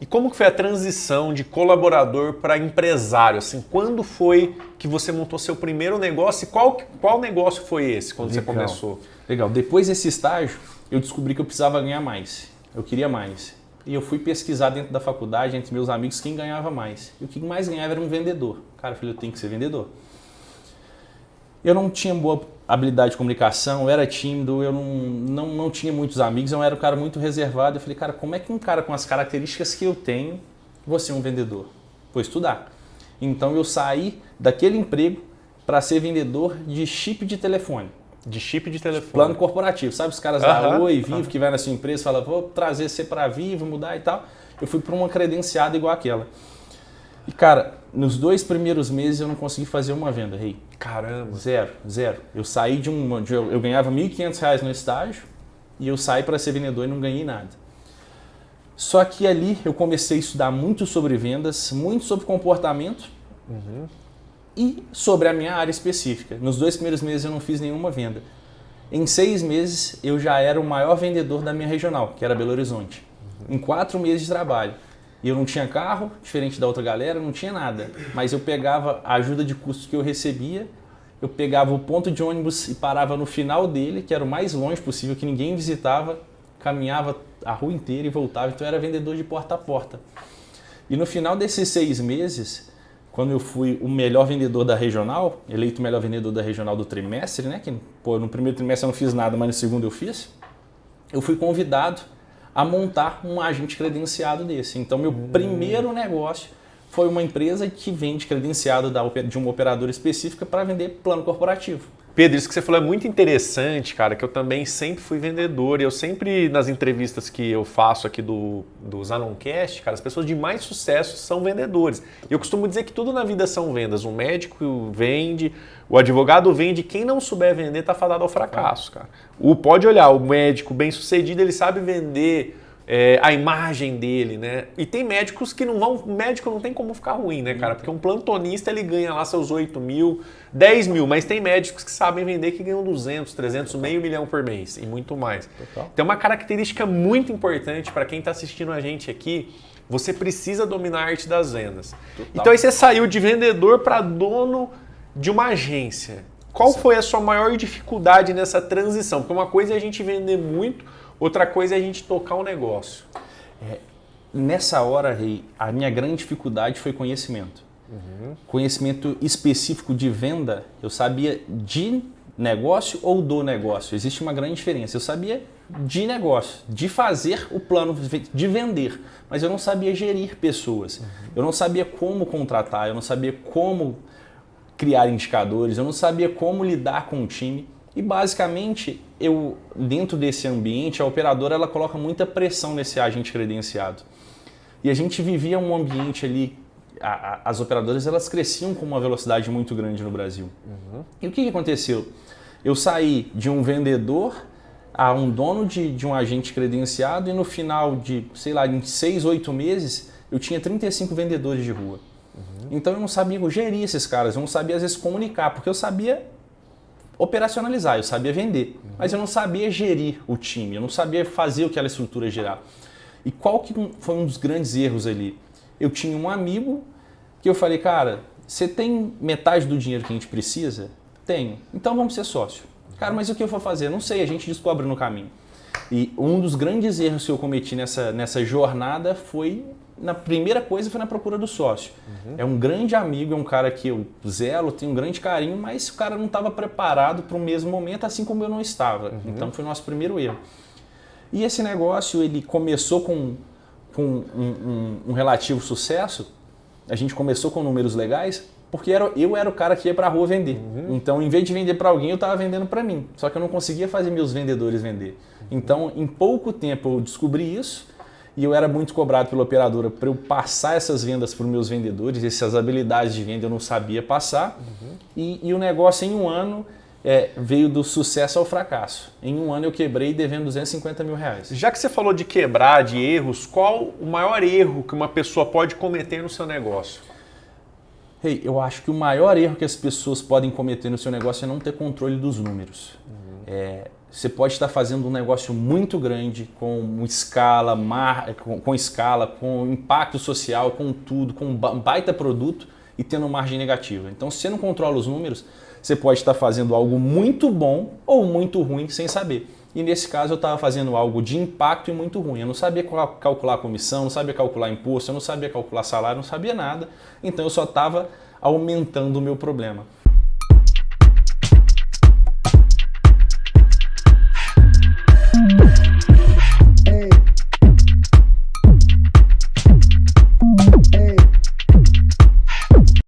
E como que foi a transição de colaborador para empresário? Assim, quando foi que você montou seu primeiro negócio e qual negócio foi esse quando você começou? Legal. Depois desse estágio, eu descobri que eu precisava ganhar mais. Eu queria mais. E eu fui pesquisar dentro da faculdade, entre meus amigos, quem ganhava mais. E o que mais ganhava era um vendedor. Cara, eu falei, eu tenho que ser vendedor. Eu não tinha boa habilidade de comunicação, eu era tímido, eu não tinha muitos amigos, eu era um cara muito reservado. Eu falei, cara, como é que um cara com as características que eu tenho, vou ser um vendedor? Vou estudar. Então eu saí daquele emprego para ser vendedor de chip de telefone. De chip de telefone. Plano corporativo. Sabe os caras da Oi, Vivo, que vai na sua empresa e falam, vou trazer você para Vivo, mudar e tal. Eu fui para uma credenciada igual aquela. E, cara, nos 2 primeiros meses eu não consegui fazer uma venda, Rei. Caramba. Zero. Eu saí eu ganhava R$ 1.500 no estágio e eu saí para ser vendedor e não ganhei nada. Só que ali eu comecei a estudar muito sobre vendas, muito sobre comportamento e sobre a minha área específica. Nos 2 primeiros meses eu não fiz nenhuma venda. Em 6 meses eu já era o maior vendedor da minha regional, que era Belo Horizonte. Em 4 meses de trabalho. E eu não tinha carro, diferente da outra galera, não tinha nada. Mas eu pegava a ajuda de custos que eu recebia, eu pegava o ponto de ônibus e parava no final dele, que era o mais longe possível, que ninguém visitava, caminhava a rua inteira e voltava. Então eu era vendedor de porta a porta. E no final desses 6 meses, quando eu fui o melhor vendedor da regional, eleito o melhor vendedor da regional do trimestre, né? Que, no primeiro trimestre eu não fiz nada, mas no segundo eu fiz. Eu fui convidado a montar um agente credenciado desse. Então, meu primeiro negócio foi uma empresa que vende credenciado de uma operadora específica para vender plano corporativo. Pedro, isso que você falou é muito interessante, cara, que eu também sempre fui vendedor e eu sempre, nas entrevistas que eu faço aqui do Zanoncast, cara, as pessoas de mais sucesso são vendedores. E eu costumo dizer que tudo na vida são vendas. O médico vende, o advogado vende, quem não souber vender tá fadado ao fracasso, cara. Pode olhar, o médico bem sucedido, ele sabe vender a imagem dele, né? E tem médicos que não vão... O médico não tem como ficar ruim, né, cara? Porque um plantonista, ele ganha lá seus 8 mil, 10 mil, mas tem médicos que sabem vender que ganham 200, 300, meio milhão por mês e muito mais. Então, uma característica muito importante para quem está assistindo a gente aqui, você precisa dominar a arte das vendas. Então, aí você saiu de vendedor para dono de uma agência. Qual foi a sua maior dificuldade nessa transição? Porque uma coisa é a gente vender muito, outra coisa é a gente tocar um negócio. Nessa hora, Rei, a minha grande dificuldade foi conhecimento. Conhecimento específico de venda, eu sabia de negócio ou do negócio. Existe uma grande diferença. Eu sabia de negócio, de fazer o plano, de vender, mas eu não sabia gerir pessoas. Eu não sabia como contratar, eu não sabia como criar indicadores, eu não sabia como lidar com o time. E basicamente, dentro desse ambiente, a operadora ela coloca muita pressão nesse agente credenciado. E a gente vivia um ambiente ali, as operadoras elas cresciam com uma velocidade muito grande no Brasil. E o que aconteceu? Eu saí de um vendedor a um dono de um agente credenciado e no final de, sei lá, em 6, 8 meses, eu tinha 35 vendedores de rua. Então eu não sabia gerir esses caras, eu não sabia às vezes comunicar, porque eu sabia operacionalizar, eu sabia vender, mas eu não sabia gerir o time, eu não sabia fazer aquela estrutura girar. E qual que foi um dos grandes erros ali? Eu tinha um amigo que eu falei, cara, você tem metade do dinheiro que a gente precisa? Tenho. Então vamos ser sócio. Cara, mas o que eu vou fazer? Não sei, a gente descobre no caminho. E um dos grandes erros que eu cometi nessa jornada foi, na primeira coisa, foi na procura do sócio. É um grande amigo, é um cara que eu zelo, tenho um grande carinho, mas o cara não estava preparado para o mesmo momento, assim como eu não estava. Então foi o nosso primeiro erro. E esse negócio, ele começou com um relativo sucesso, a gente começou com números legais, porque eu era o cara que ia para a rua vender. Então, em vez de vender para alguém, eu estava vendendo para mim. Só que eu não conseguia fazer meus vendedores vender. Então, em pouco tempo, eu descobri isso e eu era muito cobrado pela operadora para eu passar essas vendas para os meus vendedores. Essas habilidades de venda eu não sabia passar. E o negócio, em um ano, veio do sucesso ao fracasso. Em um ano, eu quebrei devendo R$250 mil. Já que você falou de quebrar, de erros, qual o maior erro que uma pessoa pode cometer no seu negócio? Hey, eu acho que o maior erro que as pessoas podem cometer no seu negócio é não ter controle dos números. Você pode estar fazendo um negócio muito grande, com escala, com impacto social, com tudo, com um baita produto e tendo margem negativa. Então, se você não controla os números, você pode estar fazendo algo muito bom ou muito ruim sem saber. E nesse caso eu estava fazendo algo de impacto e muito ruim. Eu não sabia calcular a comissão, não sabia calcular imposto, eu não sabia calcular salário, não sabia nada. Então eu só estava aumentando o meu problema.